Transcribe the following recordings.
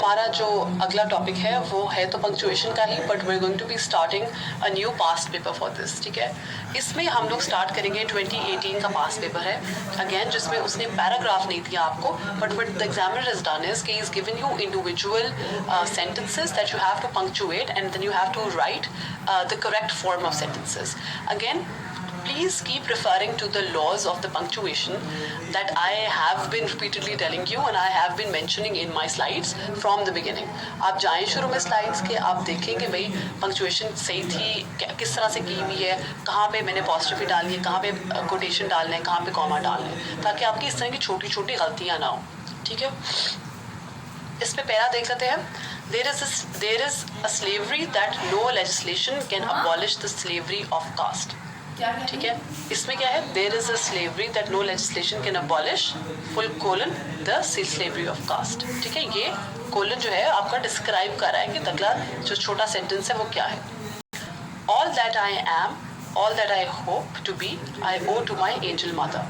हमारा जो अगला टॉपिक है वो है तो पंक्चुएशन का ही, but we are going to be starting a new past paper for this, ठीक है। इसमें हम लोग स्टार्ट करेंगे 2018 का पास्ट पेपर है अगेन, जिसमें उसने पैराग्राफ नहीं दिया आपको, but what the examiner is done is कि is given you individual sentences that you have to punctuate and then you have to write the correct form of sentences. Again, please keep referring to the laws of the punctuation that I have been repeatedly telling you and I have been mentioning in my slides from the beginning. आप जाएं शुरू में slides के, आप देखेंगे भाई punctuation सही थी, किस तरह से की हुई है, कहाँ पे मैंने apostrophe डालनी है, कहाँ पे कोटेशन डालना है, कहाँ पे कॉमा डालना है, ताकि आपकी इस तरह की छोटी छोटी गलतियाँ ना हो, ठीक है। इस पे पैरा देख लेते हैं। There is a slavery that no legislation can abolish the slavery of caste. ठीक है, इसमें क्या है? There is a slavery that no legislation can abolish full colon the slavery of caste. ठीक है, ये कोलन जो है आपका डिस्क्राइब कर रहा है कि अगला जो छोटा सेंटेंस है वो क्या है। All that I am, all that I hope to be, I owe to my angel mother.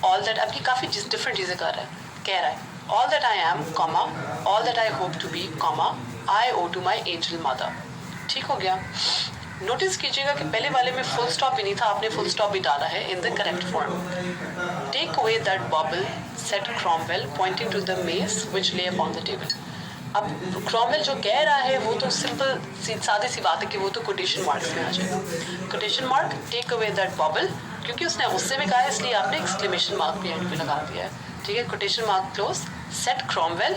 All that आपकी काफी डिफरेंट चीजें कह रहा है। All that I am, comma, all that I hope to be, comma, I owe to my angel mother. ठीक हो गया। Notice कीजिएगा कि पहले वाले में फुल स्टॉप भी नहीं था, आपने फुल स्टॉप भी डाला है in the correct form. Take away that bauble set Cromwell pointing to the mace which lay upon the table. अब क्रॉमवेल जो कह रहा है वो तो सिंपल सादी सी बात है कि वो तो कोटेशन मार्क्स में आ जाएगा। Quotation mark take away that bubble, क्योंकि उसने उससे भी कहा है इसलिए आपने एक्सक्लेमेशन मार्क भी एंड पे लगा दिया है, ठीक है। Quotation mark close, set Cromwell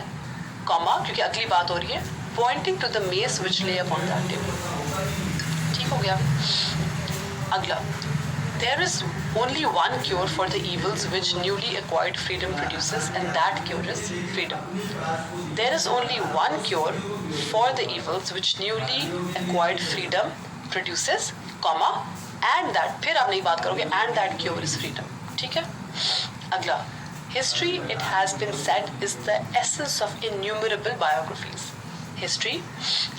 comma, क्योंकि अगली बात हो रही है, Poynting to the mace which lay upon that table. ठीक हो गया। अगला, there is only one cure for the evils which newly acquired freedom produces, and that cure is freedom. There is only one cure for the evils which newly acquired freedom produces, comma, and that, फिर आप नई बात करोगे, and that cure is freedom, ठीक है। अगला, history, it has been said, is the essence of innumerable biographies. History,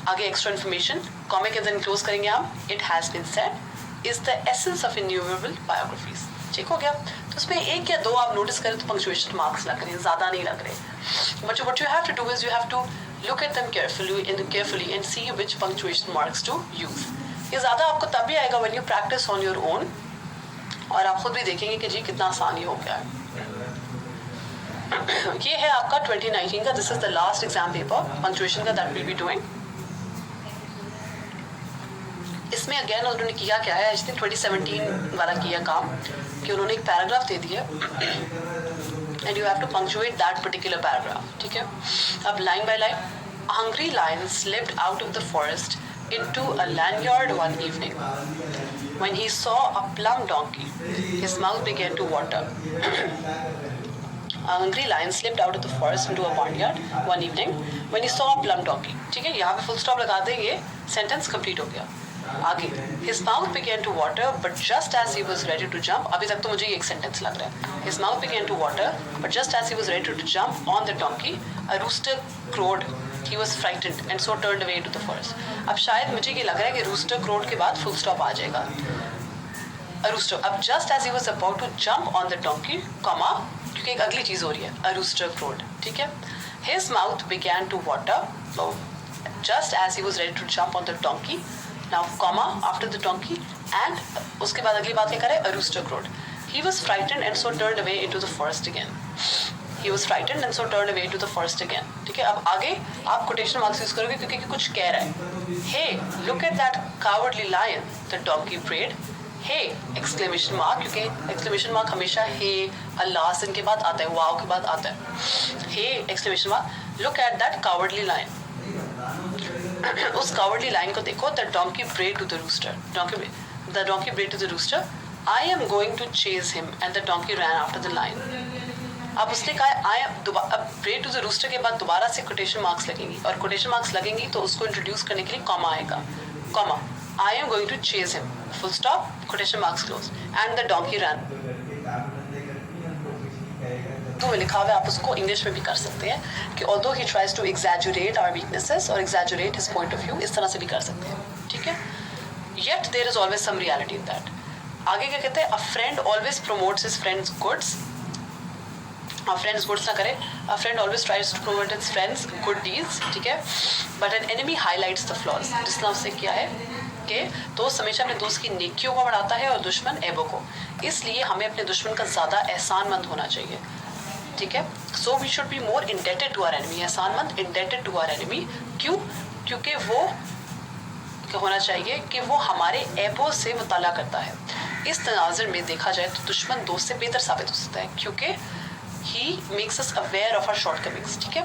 आगे extra information, कॉमे के अंदर क्लोज करेंगे हम, it has been said is the essence of innumerable biographies. ठीक हो गया। तो उसमें एक या दो आप नोटिस करें तो पंक्चुएशन मार्क्स लग रहे हैं, ज़्यादा नहीं लग रहे। But what you have to do is you have to look at them carefully and see which punctuation marks to use. ये ज़्यादा आपको तब भी आएगा when you practice on your own, और आप खुद भी देखेंगे कि जी कितना आसान ही हो गया है। ये है आपका 2019 का, this is the last exam paper punctuation का दैट विल बी डूइंग। इसमें अगेन उन्होंने किया क्या है, आई थिंक 2017 वाला किया काम कि उन्होंने एक पैराग्राफ दे दिया and you have to punctuate that particular paragraph, ठीक है। अब line by line, hungry lion slipped out of the forest into a lanyard one evening. When he saw a plum donkey, his mouth began to water. A hungry lion slipped out of the forest into a barnyard one evening when he saw a plum donkey. ठीक है, यहाँ पे full stop लगा दें, ये sentence complete हो गया। आगे, his mouth began to water, but just as he was ready to jump, अभी तक तो मुझे ये एक सेंटेंस लग रहा है। His mouth began to water, but just as he was ready to jump on the donkey, a rooster crowed. He was frightened and so turned away into the forest. अब शायद मुझे ये लग रहा है कि rooster crowed के बाद full stop आ जाएगा। A rooster, अब just as he was about to jump on the donkey, comma, क्योंकि एक अगली चीज हो रही है, a rooster crowed, ठीक है। His mouth began to water, so just as he was ready to jump on the donkey, now comma after the donkey, and उसके बाद अगली बात क्या करे, a rooster crowed. He was frightened and so turned away into the forest again. He was frightened and so turned away into the forest again. ठीक है, अब आगे आप quotation marks यूज करोगे क्योंकि कुछ कह रहा है। Hey, look at that cowardly lion, the donkey brayed. Hey, exclamation mark, क्योंकि exclamation mark हमेशा hey, alas इनके बाद आता है, wow के बाद आता है। Hey, exclamation mark, look at that cowardly lion. उस cowardly lion को देखो, the donkey brayed to the rooster. The donkey brayed to the rooster. I am going to chase him, and the donkey ran after the lion. अब उसने कहा अब bread to the rooster के बाद दोबारा से कोटेशन मार्क्स लगेंगी, और कोटेशन मार्क्स लगेंगी तो उसको इंट्रोड्यूस करने के लिए कॉमा आएगा, comma, I am going to chase him, full stop, quotation marks close, and the donkey run. तो लिखा हुआ है, आप उसको इंग्लिश में भी कर सकते हैं कि although he tries to exaggerate our weaknesses और exaggerate his point of view, इस तरह से भी कर सकते हैं, ठीक है। Yet there is always some reality in that. आगे क्या कहते हैं, a friend always promotes his friends goods friends goods ना करे. A friend always tries to promote its friends good deeds, ठीक है, but an enemy highlights the flaws. जिसने उससे किया है कि दोस्त हमेशा अपने दोस्त की नेकियों को बढ़ाता है और दुश्मन ऐबों को. इसलिए हमें अपने दुश्मन का ज़्यादा एहसानमंद होना चाहिए, ठीक है. So we should be more indebted to our enemy. एहसानमंद, इंडेटेड टू आवर एनिमी. क्यों? क्योंकि वो होना चाहिए कि वो हमारे ऐबों से मुताला करता है. इस तनाज़ुर में देखा जाए तो दुश्मन दोस्त से बेहतर साबित हो सकता है, क्योंकि he makes us aware of our shortcomings, ठीक है.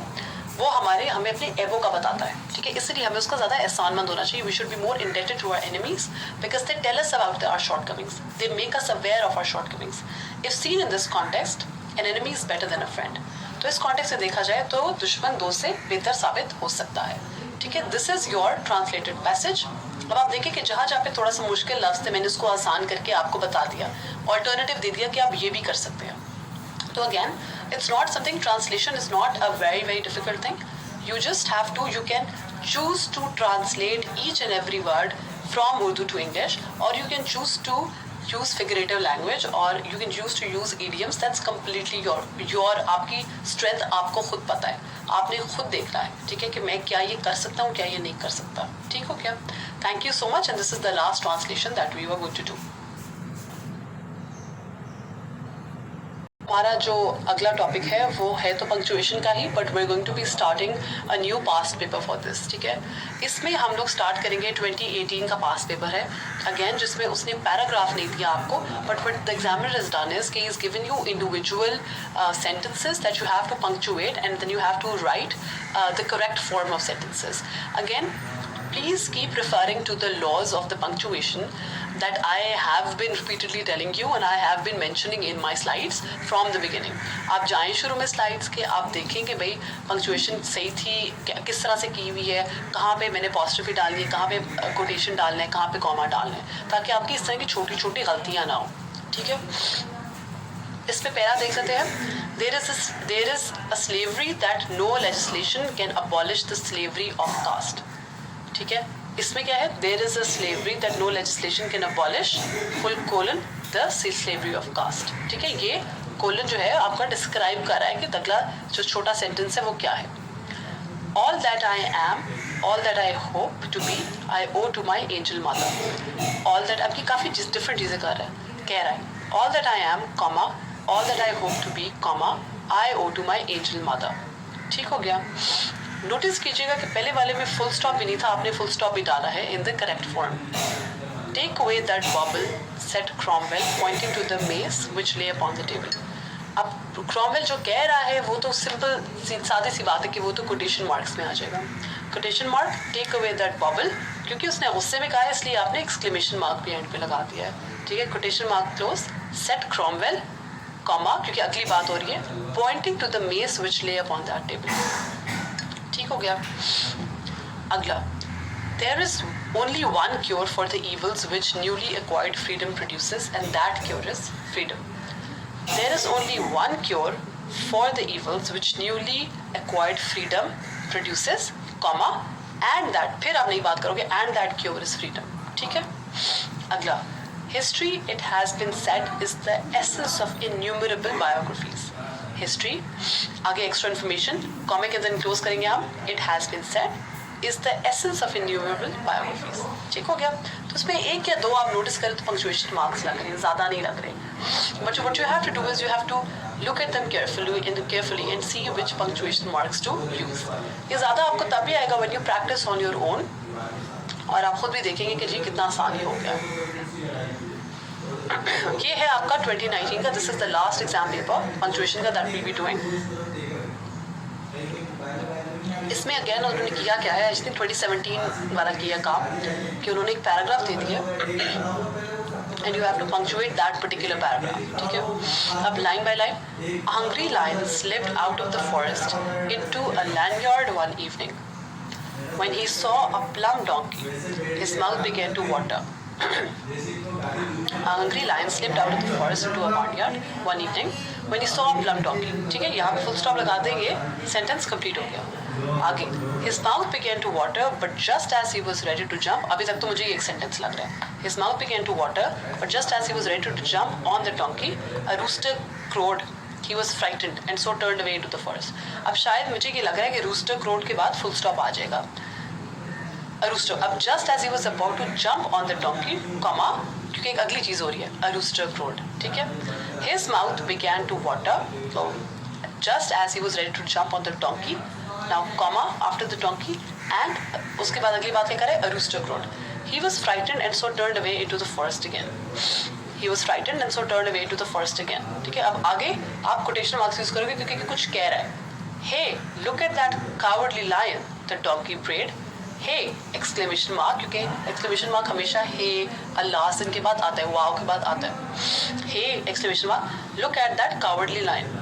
वो हमें अपने ऐबों का बताता है, ठीक है. इसलिए हमें उसका ज़्यादा एहसानमंद होना चाहिए. We should be more indebted to our enemies because they tell us about our shortcomings. They make us aware of our shortcomings. If seen in this context, an enemy is better than a friend. तो इस context में देखा जाए तो दुश्मन दोस्त से बेहतर साबित हो सकता है, ठीक है. This is your translated passage. अब आप देखिए कि जहाँ पे थोड़ा सा मुश्किल लफ्ज़ थे, मैंने उसको आसान करके आपको बता दिया, ऑल्टरनेटिव दे दिया कि आप ये भी कर सकते हैं. तो again, it's not something, translation is not a very very difficult thing. You just have to, you can choose to translate each and every word from Urdu to English, or you can choose to use figurative language, or you can choose to use idioms. That's completely your आपकी strength आपको खुद पता है, आपने खुद देखना है, ठीक है, कि मैं क्या ये कर सकता हूँ, क्या ये नहीं कर सकता. ठीक हो क्या? Thank you so much, and this is the last translation that we were going to do. हमारा जो अगला टॉपिक है वो है तो पंक्चुएशन का ही, but we are going to be starting a new past paper for this, ठीक है. इसमें हम लोग स्टार्ट करेंगे 2018 का पास्ट पेपर है अगेन, जिसमें उसने पैराग्राफ नहीं दिया आपको, but what the examiner is done is कि is given you individual sentences that you have to punctuate, and then you have to write the correct form of sentences. Again, please keep referring to the laws of the punctuation that I have been repeatedly telling you and I have been mentioning in my slides from the beginning. आप जाएं शुरू में slides के, आप देखें कि भाई punctuation सही थी, किस तरह से की हुई है, कहाँ पे मैंने अपॉस्ट्रोफी डालनी है, कहाँ पे कोटेशन डालना है, कहाँ पे कॉमा डालना है, ताकि आपकी इस तरह की छोटी छोटी गलतियाँ ना हो, ठीक है. इस पे पैरा देख सकते हैं. there is a slavery that no legislation can abolish the slavery of caste, ठीक है. इसमें क्या है? There is a slavery that no legislation can abolish full colon the slavery of caste, ठीक है. ये कोलन जो है आपका डिस्क्राइब कर रहा है कि अगला जो छोटा सेंटेंस है वो क्या है. All that I am, all that I hope to be, I owe to my angel mother. All that आपकी काफ़ी डिफरेंट चीज़ें कह रहा है. All that I am, comma, all that I hope to be, comma, I owe to my angel mother. ठीक हो गया. Notice कीजिएगा कि पहले वाले में फुल स्टॉप भी नहीं था, आपने फुल स्टॉप भी डाला है in the correct form. Take away that bauble, set Cromwell, pointing to the mace which lay upon the table. अब क्रॉमवेल जो कह रहा है वो तो सिंपल सादी सी बात है कि वो तो कोटेशन मार्क्स में आ जाएगा. Quotation mark, take away that bauble, क्योंकि उसने गुस्से में कहा है इसलिए आपने एक्सक्लेमेशन मार्क भी एंड पे लगा दिया है, ठीक है. Quotation mark close. Set Cromwell, comma, क्योंकि अगली बात हो रही है, Poynting to the mace which lay upon that table. ठीक हो गया. अगला, there is only one cure for the evils which newly acquired freedom produces, and that cure is freedom. There is only one cure for the evils which newly acquired freedom produces, comma, and that, फिर आप नई बात करोगे, and that cure is freedom, ठीक है. अगला, history, it has been said, is the essence of innumerable biographies. History, आगे extra information, comma के अंदर क्लोज करेंगे हम. It has been said is the essence of innumerable biographies. ठीक हो गया. तो उसमें एक या दो आप नोटिस करें तो पंक्चुएशन मार्क्स लग रहे हैं, ज़्यादा नहीं लग रहे. But what you have to do is you have to look at them carefully and see which punctuation marks to use. ये ज़्यादा आपको तभी आएगा when you practice on your own, और आप खुद भी देखेंगे कि जी कितना आसान ही हो गया. ये है आपका 2019 का, this is the last exam paper punctuation का दैट विल बी डूइंग. इसमें अगेन उन्होंने किया क्या है, आई थिंक 2017 वाला किया काम कि उन्होंने एक पैराग्राफ दे दिया and you have to punctuate that particular paragraph, ठीक है. अब line by line. Hungry lion slipped out of the forest into a lanyard one evening. When he saw a plum donkey, his mouth began to water. A hungry lion slipped out of the forest into a barnyard one evening when he saw a plum donkey. ठीक है, यहाँ पे full stop लगा देंगे, sentence complete हो गया. आगे, his mouth began to water, but just as he was ready to jump, अभी तक तो मुझे एक सेंटेंस लग रहा है. His mouth began to water, but just as he was ready to jump on the donkey, a rooster crowed. he was frightened and so turned away into the forest. अब शायद मुझे ये लग रहा है कि rooster crowed के बाद full stop आ जाएगा. A rooster. अब just as he was about to jump on the donkey, comma, क्योंकि एक अगली चीज हो रही है. A rooster crowed. ठीक है? His mouth began to water. So just as he was ready to jump on the donkey, now comma after the donkey, and उसके बाद अगली बात क्या करे? A rooster crowed. He was frightened and so turned away into the forest again. He was frightened and so turned away into the forest again. ठीक है? अब आगे आप quotation marks यूज करोगे क्योंकि कुछ कह रहा है. Hey, look at that cowardly lion, the donkey brayed. Hey! Exclamation mark, क्योंकि exclamation mark हमेशा hey, alas इनके बाद आता है, wow के बाद आता है. Hey! Exclamation mark. Look at that cowardly lion.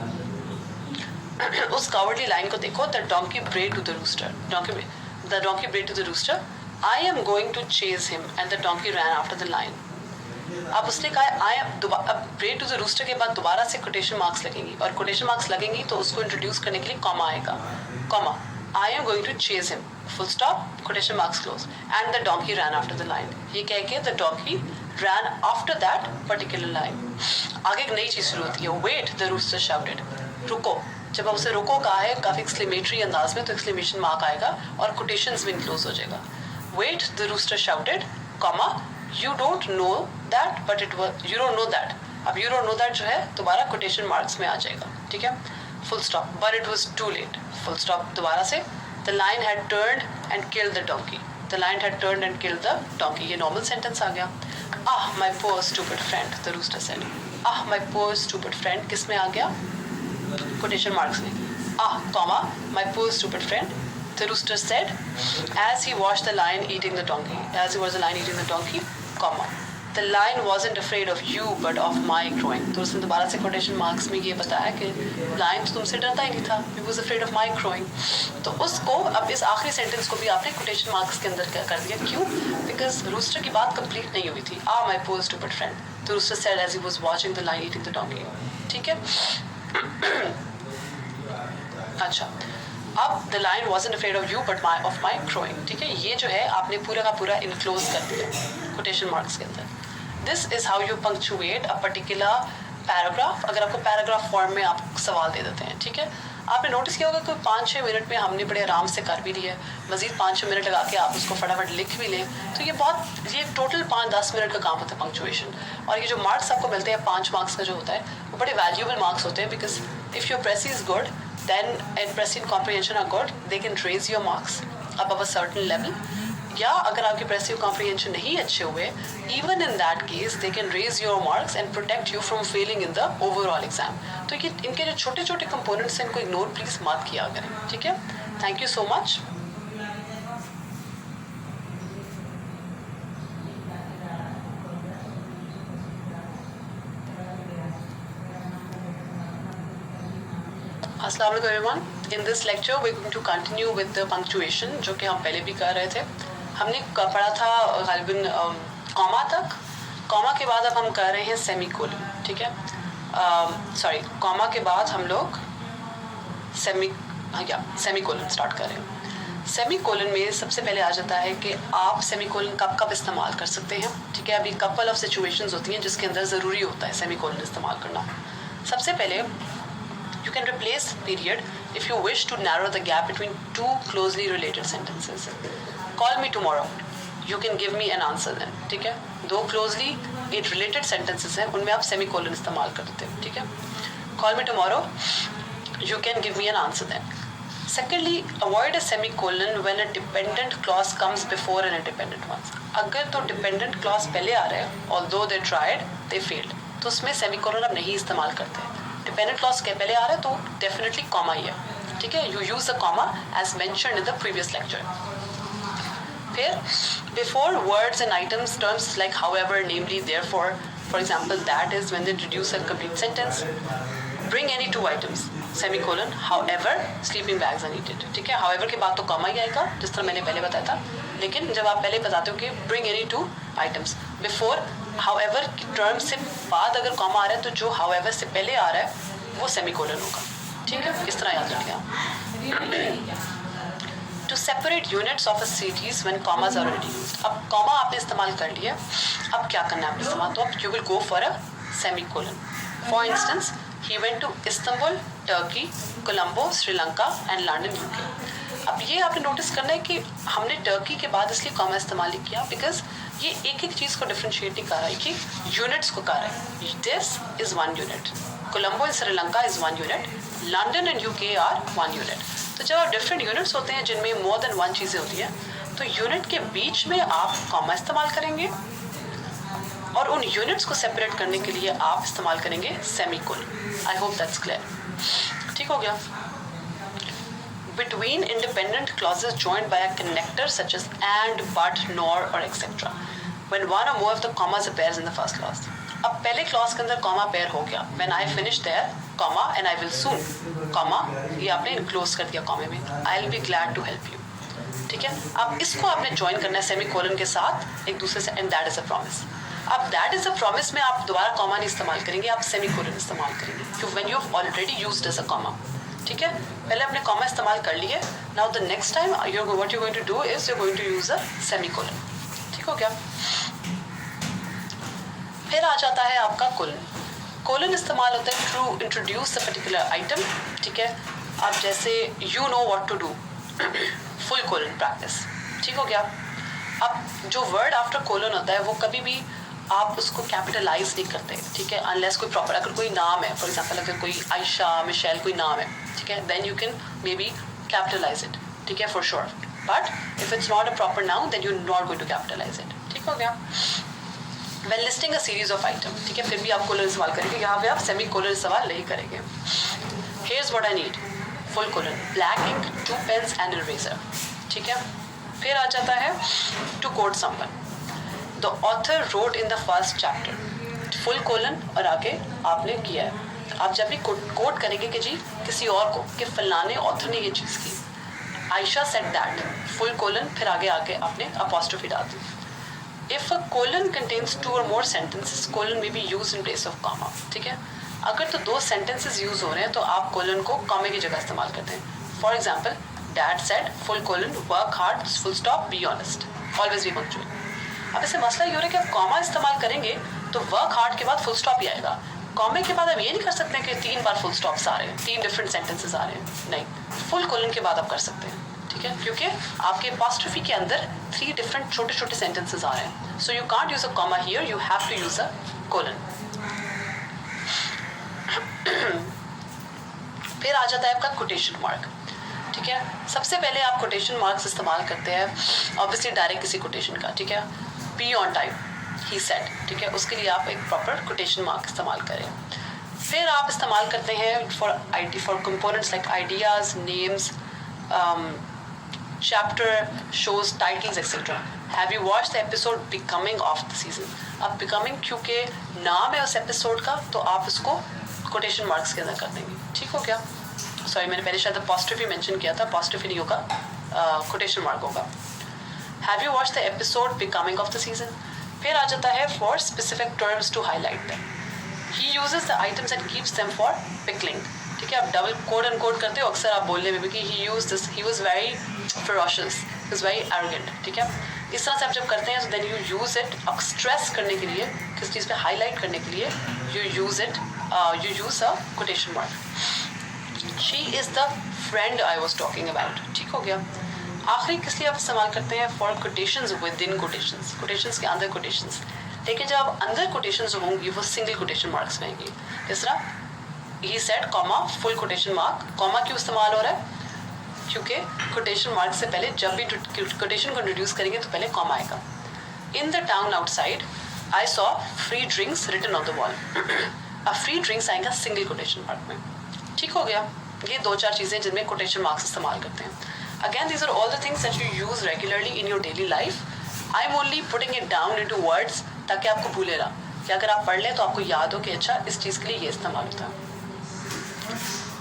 उस cowardly lion को देखो. The donkey brayed to the rooster. The donkey brayed to the rooster. I am going to chase him, and the donkey ran after the lion. अब उसने कहा अब bread to the rooster के बाद दोबारा से कोटेशन मार्क्स लगेंगी और कोटेशन मार्क्स लगेंगी तो उसको इंट्रोड्यूस करने के लिए कॉमा आएगा. Comma I am going to chase him full stop quotation marks close and the donkey ran after the line. ये कह के the donkey ran after that particular line. आगे एक नई चीज शुरू होती है. Wait the rooster shouted. रुको. जब उसे रुको कहा है काफी एक्सक्लेमेटरी अंदाज में तो एक्सक्लेमेशन मार्क आएगा और कोटेशंस भी इंक्लोज हो जाएगा. Wait the rooster shouted comma You don't know that, but it was. You don't know that. अब you don't know that जो है दोबारा quotation marks में आ जाएगा. ठीक है? Full stop. But it was too late. Full stop. दोबारा से. The lion had turned and killed the donkey. The lion had turned and killed the donkey. ये normal sentence आ गया. Ah, my poor stupid friend, the rooster said. Ah, my poor stupid friend. किस में आ गया? Quotation marks में. Ah, comma, my poor stupid friend. The rooster said, as he watched the lion eating the donkey. As he watched the lion eating the donkey, comma. The lion wasn't afraid of you, but of my crowing. तो उसने दोबारा से quotation marks में ये बताया कि lion तो तुमसे डरता ही नहीं था. He was afraid of my crowing. तो उसको अब इस आखिरी sentence को भी आपने quotation marks के अंदर कर दिया. क्यों? Because rooster की बात complete नहीं हुई थी. Ah, my poor stupid friend. The rooster said as he was watching the lion eating the donkey. ठीक है? अच्छा. अब the lion wasn't afraid of you but of my crowing. ठीक है? ये जो है आपने पूरा का पूरा इनक्लोज कर दिया कोटेशन मार्क्स के अंदर. This is how you punctuate a particular paragraph. अगर आपको पैराग्राफ फॉर्म में आप सवाल दे देते हैं. ठीक है? आपने नोटिस किया होगा कोई 5-6 मिनट में हमने बड़े आराम से कर भी लिए. मजीद 5-6 मिनट लगा के आप उसको फटाफट लिख भी लें तो ये टोटल 5-10 मिनट का काम होता है पंक्चुएशन. और ये जो मार्क्स आपको मिलते हैं 5 मार्क्स का जो होता है वो बड़े वैल्यूएबल मार्क्स होते हैं. Because if your press is good then and pressing comprehension are good, they can raise your marks above a certain level. या अगर आपके pressive comprehension नहीं अच्छे हुए, even in that case they can raise your marks and protect you from failing in the overall exam. तो ये इनके जो छोटे छोटे components हैं इनको ignore please मत किया करें. ठीक है? Thank you so much. Assalamu alaikum everyone. In this lecture we're going to continue with the punctuation जो कि हम पहले भी कर रहे थे. हमने पढ़ा था गालिबन कॉमा तक. कॉमा के बाद अब हम कर रहे हैं सेमीकोलन. ठीक है? सॉरी, कॉमा के बाद हम लोग सेमीकोलन स्टार्ट कर रहे हैं. सेमीकोलन में सबसे पहले आ जाता है कि आप सेमीकोलन कब कब इस्तेमाल कर सकते हैं. ठीक है? अभी कपल ऑफ सिचुएशंस होती हैं जिसके अंदर ज़रूरी होता है सेमीकोलन इस्तेमाल करना. सबसे पहले you can replace period if you wish to narrow the gap between two closely related sentences. Call me tomorrow. You can give me an answer then. ठीक है? दो closely related sentences हैं उनमें आप semicolon इस्तेमाल करते हो. ठीक है? Call me tomorrow. You can give me an answer then. Secondly, avoid a semicolon when a dependent clause comes before an independent one. अगर तो dependent clause पहले आ रहा है although they tried, they failed, तो उसमें semicolon आप नहीं इस्तेमाल करते. डिपेंडेंट क्लॉज के पहले आ रहा है तो डेफिनेटली कॉमा ही है. ठीक है? You use the comma as mentioned in the previous lecture. फिर before words and items terms like however, namely, therefore, for example that is when they introduce a complete sentence. Bring any 2 items semicolon. However sleeping bags are needed. ठीक है? However के बाद तो comma ही आएगा जिस तरह मैंने पहले बताया था. लेकिन जब आप पहले बताते हो कि bring any 2 items before however की टर्म से बाद अगर कॉमा आ रहा है तो जो हाउएवर से पहले आ रहा है वो सेमीकोलन होगा. ठीक है? इस तरह याद रखें आप. To separate units of a series when commas are already used. अब कॉमा आपने इस्तेमाल कर लिया, अब क्या करना है आपने इस्तेमाल, तो अब you will go for a semicolon. For instance He went to Istanbul, Turkey, Colombo, Sri-Lanka and London, UK. अब ये आपने नोटिस करना है कि हमने टर्की के बाद इसलिए कॉमा इस्तेमाल नहीं किया बिकॉज ये एक एक चीज़ को डिफ्रेंशिएट नहीं कर रहा है कि यूनिट्स को कर रहा है. This is 1 unit, Colombo and Sri Lanka is 1 unit, London and UK are 1 unit. तो जब आप डिफरेंट यूनिट्स होते हैं जिनमें मोर देन 1 चीज़ें होती हैं तो यूनिट के बीच में आप कॉमा इस्तेमाल करेंगे और उन यूनिट्स को सेपरेट करने के लिए आप इस्तेमाल करेंगे semicolon. I hope that's clear. ठीक हो गया. Between independent clauses joined by a connector such as and, but, nor or etc. When one or more of the commas appears in the first clause. अब पहले clause के अंदर comma pair हो गया. When I finish there, comma and I will soon, comma ये आपने enclose कर दिया कॉमे में. I'll be glad to help you. ठीक है. अब इसको आपने ज्वाइन करना है सेमीकोलन के साथ एक दूसरे से and that is a promise. अब that is a promise में आप दोबारा कॉमा नहीं इस्तेमाल करेंगे, आप सेमीकोलन इस्तेमाल करेंगे. क्यों? When you have already used as a comma. ठीक है. पहले आपने कॉमा इस्तेमाल कर लिए. Now the next time what you going to do is you going to use a semicolon. ठीक हो गया. फिर आ जाता है आपका कोलन. कोलन इस्तेमाल होता है to introduce a particular item. ठीक है. आप जैसे you know what to do, full colon practice. ठीक हो गया. अब जो वर्ड आफ्टर कोलन होता है वो कभी भी आप उसको कैपिटलाइज नहीं करते. ठीक है. अनलेस कोई प्रॉपर अगर कोई नाम है, फॉर एग्जाम्पल अगर कोई आयशा, मिशेल कोई नाम है, ठीक है, then you can may be capitalise it. ठीक है, for sure. But if it's not a proper noun then you not going to capitalise it. ठीक हो गया. When listing a series of item, ठीक है, फिर भी आप कोलन इस्तेमाल करेंगे. यहाँ पे आप सेमी कोलन इस्तेमाल नहीं करेंगे. Here's what I need, full colon, black ink, 2 pens and eraser. ठीक है. फिर आ जाता है to quote someone. The author wrote in the first chapter. Full colon और आगे आपने किया है. आप जब भी कोट करेंगे कि जी किसी और को कि फलाने ऑथर ने ये चीज़ की, Ayesha said that, full colon, फिर आगे आके आपने अपॉस्ट्रोफी डाल दी. If a colon contains 2 or more sentences, colon में be use in place of comma. ठीक है. अगर तो 2 सेंटेंसेस यूज हो रहे हैं तो आप कोलन को कॉमे की जगह इस्तेमाल करते हैं. For example, dad said full colon, work hard, full stop, be honest, always be punctual. अब ऐसे मसला ये हो रहा है कि आप कॉमा इस्तेमाल करेंगे तो वर्क हार्ड के बाद फुल स्टॉप ही आएगा. कॉमे के बाद आप ये नहीं कर सकते कि 3 बार फुल स्टॉप्स आ रहे हैं, 3 डिफरेंट सेंटेंसेस आ रहे हैं. नहीं, फुल कोलन के बाद आप कर सकते हैं. ठीक है. क्योंकि आपके अपॉस्ट्रोफी के अंदर 3 डिफरेंट छोटे छोटे सेंटेंसेस आ रहे हैं. So you can't use a comma here, you have to use a colon. फिर आ जाता है आपका कोटेशन मार्क. ठीक है. सबसे पहले आप कोटेशन मार्क्स इस्तेमाल करते हैं ऑब्वियसली डायरेक्ट किसी कोटेशन का. ठीक है. Be on time, he said. ठीक है. उसके लिए आप एक प्रॉपर कोटेशन मार्क इस्तेमाल करें. फिर आप इस्तेमाल करते हैं for components like ideas, names, chapter, shows, titles etcetera. Have you watch the episode becoming of the season. अब बिकमिंग क्योंकि नाम है उस एपिसोड का तो आप उसको कोटेशन मार्क्स के अंदर कर देंगे. ठीक हो गया. सॉरी, मैंने पहले शायद अपॉस्ट्रोफी मेंशन किया था. अपॉस्ट्रोफी नहीं होगा, कोटेशन मार्क होगा. Have you watch the episode becoming of the season. फिर आ जाता है for specific terms to highlight them. He uses the items and keeps them for pickling. ठीक है. आप डबल कोड एंड कोड करते हो अक्सर आप बोलने में भी कि he use this, he was very ferocious, he was very arrogant. ठीक है. इस तरह से आप जब करते हैं तो then you use it stress करने के लिए, किस चीज़ पे हाईलाइट करने के लिए you use it, you use a quotation mark. She is the friend I was talking about. ठीक हो गया. आखिरी किस लिए आप इस्तेमाल करते हैं? For quotations with in quotations, quotations के अंदर कोटेशंस. लेकिन जब अंदर कोटेशंस होंगी वो सिंगल कोटेशन मार्क्स में आएंगी. इस तरह he said comma, full quotation mark. Comma क्यों इस्तेमाल हो रहा है? क्योंकि कोटेशन मार्क से पहले जब भी कोटेशन को इंट्रोड्यूस करेंगे तो पहले कॉमा आएगा. In the town outside I saw free drinks written on the wall. अब फ्री ड्रिंक्स आएगा सिंगल कोटेशन मार्क में. ठीक हो गया. ये 2-4 चीज़ें जिनमें कोटेशन मार्क्स इस्तेमाल करते हैं. Again these are all the things that you use regularly in your daily life. I am only putting it down into words ताकि आपको भूले ना, कि अगर आप पढ़ लें तो आपको याद हो कि अच्छा इस चीज़ के लिए ये इस्तेमाल होता है.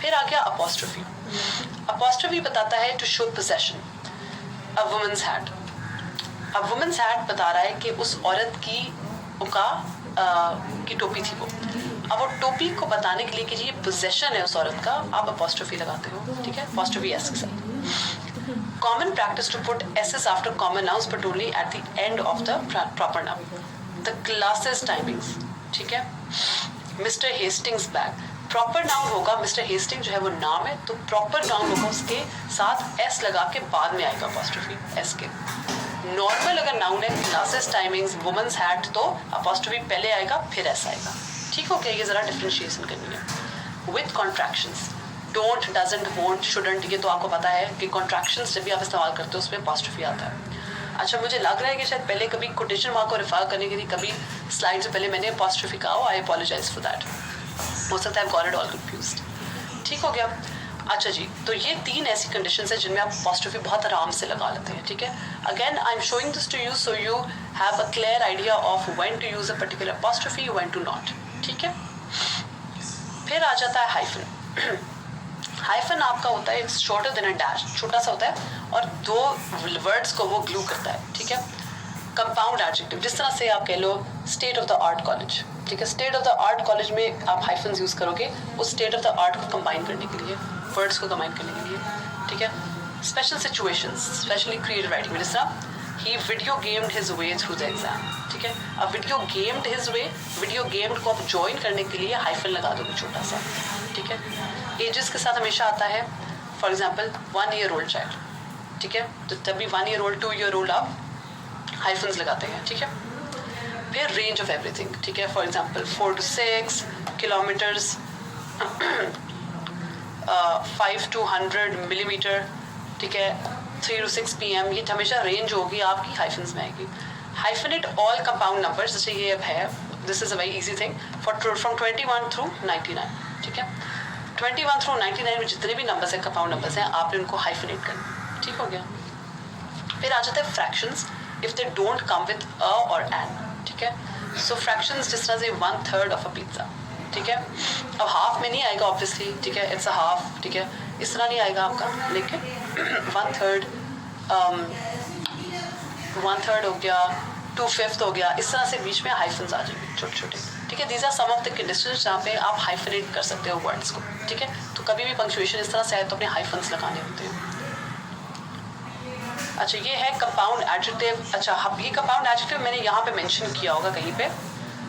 फिर आ गया अपॉस्ट्रोफी. अपॉस्ट्रोफी बताता है to show possession. A women's hat. A women's hat बता रहा है कि उस औरत की टोपी थी वो. अब वो टोपी को बताने के लिए कि ये पोजेशन है उस औरत का, आप अपॉस्ट्रोफी लगाते हो. ठीक है. अपॉस्ट्रोफी एस के साथ. Common practice to put esses after common nouns but only at the end of the proper noun. The classes timings. ठीक है. Mister Hastings bag. Proper noun होगा, मिस्टर हेस्टिंग जो है वो नाम है, तो प्रॉपर नाउन होगा उसके साथ एस लगा के बाद में आएगा अपॉस्ट्रोफी एस के। नॉर्मल अगर नाउन है, क्लासेस, टाइमिंग्स, वुमेन्स हैट, तो अपॉस्ट्रोफी पहले आएगा फिर एस आएगा। ठीक हो गया, ये जरा डिफ्रेंशिएशन करनी है। With contractions, don't, doesn't, won't, shouldn't, ये तो आपको पता है कि कॉन्ट्रैक्शंस जब भी आप इस्तेमाल करते हो उसमें अपॉस्ट्रोफी आता है। अच्छा, मुझे लग रहा है कि शायद पहले कभी कोटेशन मार्क को रेफर करने के लिए कभी स्लाइड से पहले मैंने अपॉस्ट्रोफी कहा हो, आई अपोलोजाइज फॉर दैट, हो सकता है गॉट इट ऑल कंफ्यूज्ड। ठीक हो गया। अच्छा जी, तो ये 3 ऐसी कंडीशंस है जिनमें आप अपॉस्ट्रोफी बहुत आराम से लगा लेते हैं। ठीक है, again I am showing this to you so you have a clear idea of when to use a particular apostrophe, when to not. ठीक है, फिर आ जाता है हाइफन। हाइफन आपका होता है it's shorter than a dash, छोटा सा होता है और 2 वर्ड्स को वो ग्लू करता है। ठीक है, कंपाउंड एडजेक्टिव, जिस तरह से आप कह लो state of the art college. ठीक है, state of the art college में आप हाइफन्स यूज करोगे उस स्टेट ऑफ द आर्ट को कंबाइन करने के लिए, वर्ड्स को कंबाइन करने के लिए। ठीक है, special situations, specially creative writing में, जिस तरह ही video gamed his way through the exam. ठीक है, अब video gamed his way, video gamed को आप ज्वाइन करने के लिए हाइफन लगा दोगे छोटा सा। ठीक है, एजेस के साथ हमेशा आता है, for example 1 year old child. ठीक है, तो तभी 1 year old 2 year old आप हाइफन्स लगाते हैं। ठीक है, फिर रेंज ऑफ एवरीथिंग। ठीक है, for example 4 to 6 kilometres, 5 to 100 millimeter। ठीक है, 3 to 6 PM, ये हमेशा रेंज होगी आपकी हाइफन्स में आएगी। हाइफनेट ऑल कंपाउंड नंबर्स, जैसे ये अब है, this is a very easy thing from 21 through 99। ठीक है, 21 through 99 में जितने भी नंबर्स हैं, कंपाउंड नंबर्स हैं, आपने उनको हाइफनेट करना। ठीक हो गया। फिर आ जाता है fractions, if they don't come with a और एन। ठीक है, सो फ्रैक्शंस जिस तरह से 1/3 ऑफ अ पिज्जा। ठीक है, अब हाफ में नहीं आएगा ऑब्वियसली। ठीक है, इट्स अ हाफ। ठीक है, इस तरह नहीं आएगा आपका, लेकिन 1/3 हो गया, 2/5 हो गया, इस तरह से बीच में हाइफन्स आ जाएंगे छोटे छोटे। ठीक है, these are some of the conditions जहाँ पे आप हाइफनेट कर सकते हो वर्ड्स को। ठीक है, तो कभी भी पंक्चुएशन इस तरह से आए तो अपने हाइफन्स लगाने होते हैं। अच्छा, ये है कंपाउंड एडजेक्टिव। अच्छा, ये कंपाउंड एडजेक्टिव मैंने यहाँ पे मेंशन किया होगा कहीं पे।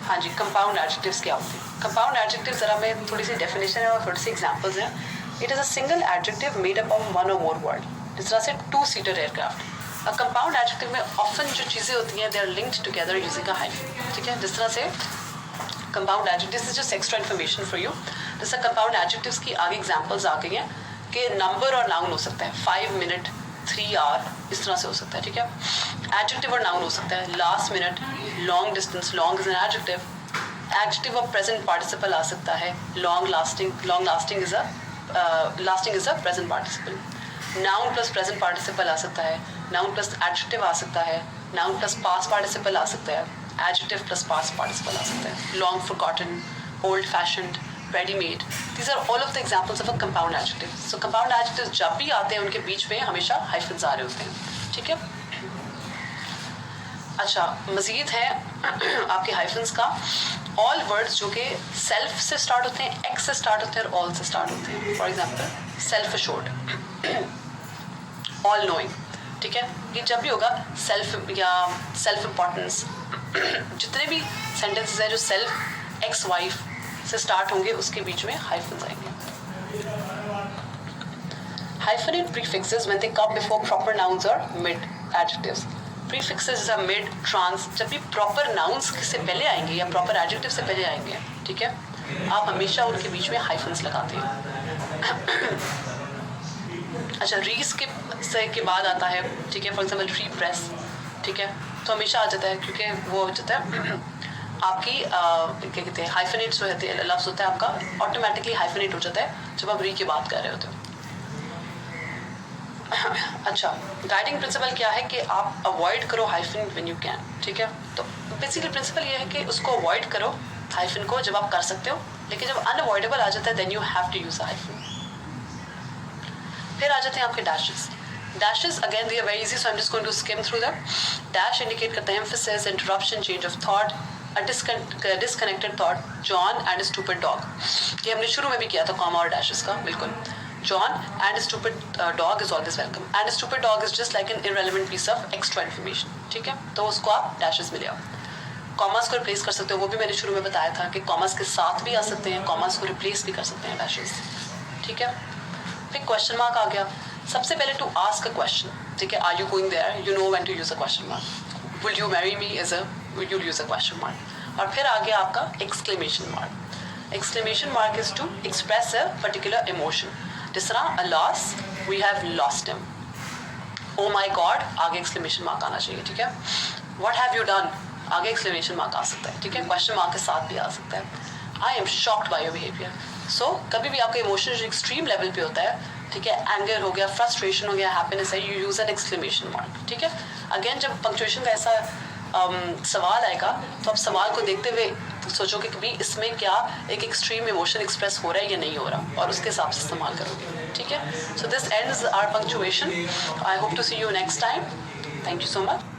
हाँ जी, कंपाउंड एडजेक्टिव्स क्या होते हैं? कंपाउंड एडजेक्टिव जरा मैं थोड़ी सी डेफिनेशन है और थोड़ी सी एग्जांपल्स हैं। It is a single adjective made up of 1 or more word, जिस तरह से 2-seater एयरक्राफ्ट। कंपाउंड एडजेक्टिव में ऑफन जो चीज़ें होती हैं they are linked together using a hyphen. ठीक है, जिस तरह से compound adjective, this is just extra information for you. जैसे कंपाउंड एडजेक्टिव्स की आगे एग्जांपल्स आ गई हैं कि नंबर और नाउन हो सकता है, 5 minute, 3 hour, इस तरह से हो सकता है। ठीक है, एडजेक्टिव और नाउन हो सकता है, last minute, long distance, long is an adjective. Adjective और प्रेजेंट पार्टिसिपल आ सकता है, long lasting is a present participle. Noun plus present participle आ सकता है, नाउन प्लस एडजेक्टिव आ सकता है, नाउन प्लस पास्ट पार्टिसिपल आ सकता है, एडजेक्टिव प्लस पास्ट पार्टिसिपल आ सकता है। Long forgotten, old fashioned, ready-made, these are all of the examples of a compound adjective. So compound adjectives जब भी आते हैं उनके बीच में हमेशा हाइफन्स आ रहे होते हैं। ठीक है, अच्छा, मजीद है आपके हाइफन्स का ऑल वर्ड्स जो कि सेल्फ से स्टार्ट होते हैं, एक्स से स्टार्ट होते हैं और ऑल से स्टार्ट होते हैं। For example self assured, all knowing. ठीक है, ये जब भी होगा सेल्फ या सेल्फ इम्पॉर्टेंस, जितने भी सेंटेंसेस हैं जो सेल्फ, एक्स वाइफ से स्टार्ट होंगे उसके बीच में हाइफन्स आएंगे। Hyphenate prefixes when they come before proper nouns or mid adjectives. Prefixes are mid, trans, जब भी proper nouns से पहले आएंगे या proper adjective से पहले आएंगे, ठीक है, आप हमेशा उनके बीच में हाइफन्स लगाते हैं। अच्छा, री के बाद आता है, ठीक है, फॉर एग्जाम्पल रीप्रेस। ठीक है, तो हमेशा आ जाता है क्योंकि वो हो जाता है आपकी क्या कहते हैं, हाइफनेट जो है लफ्ज़ होता है आपका ऑटोमेटिकली हाइफनेट हो जाता है जब आप री की बात कर रहे होते हो। अच्छा, गाइडिंग प्रिंसिपल क्या है कि आप अवॉइड करो हाइफन व्हेन यू कैन। ठीक है, तो बेसिकली प्रिंसिपल ये है कि उसको अवॉइड करो हाइफन को जब आप कर सकते हो, लेकिन जब अनअवॉइडेबल आ जाता है then you have to use hyphen. फिर आ जाते हैं आपके dashes. Dashes again they are very easy, so I am just going to skim through them. Dash indicate करते हैं emphasis, interruption, change of thought, a disconnected thought, John and a stupid dog। ये हमने शुरू में भी किया था comma और डैशेस का, बिल्कुल। John and a stupid dog is always welcome, and a stupid dog is just like an irrelevant piece of extra information। ठीक है, तो उसको आप डैशेस में ले आओ। कॉमर्स को रिप्लेस कर सकते हो, वो भी मैंने शुरू में बताया था कि कॉमर्स के साथ भी आ सकते हैं, कॉमर्स को रिप्लेस भी कर सकते हैं डैशेस, ठीक है। फिर क्वेश्चन मार्क आ गया। सबसे पहले टू आस्क अ क्वेश्चन, ठीक है, are you going there, you know when to use a question mark, will you marry me as a, will you use a question mark. और फिर आ गया आपका exclamation mark. Exclamation mark is to express a particular emotion, जिस तरह a loss, we have lost him, oh my god, आगे exclamation mark आना चाहिए, ठीक है। व्हाट हैव यू डन, आगे एक्सक्लेमेशन मार्क आ सकता है, ठीक है, क्वेश्चन मार्क के साथ भी आ सकता है। I am shocked by your behaviour. So कभी भी आपका इमोशन जो एक्सट्रीम लेवल पे होता है, ठीक है, एंगर हो गया, फ्रस्ट्रेशन हो गया, हैप्पीनेस है, you use an exclamation mark, ठीक है। अगेन जब पंक्चुएशन का ऐसा सवाल आएगा तो आप सवाल को देखते हुए सोचोगे कि भाई इसमें क्या एक एक्सट्रीम इमोशन एक्सप्रेस हो रहा है या नहीं हो रहा, और उसके हिसाब से इस्तेमाल करोगे, ठीक है। So this ends our punctuation. I hope to see you next time. Thank you so much.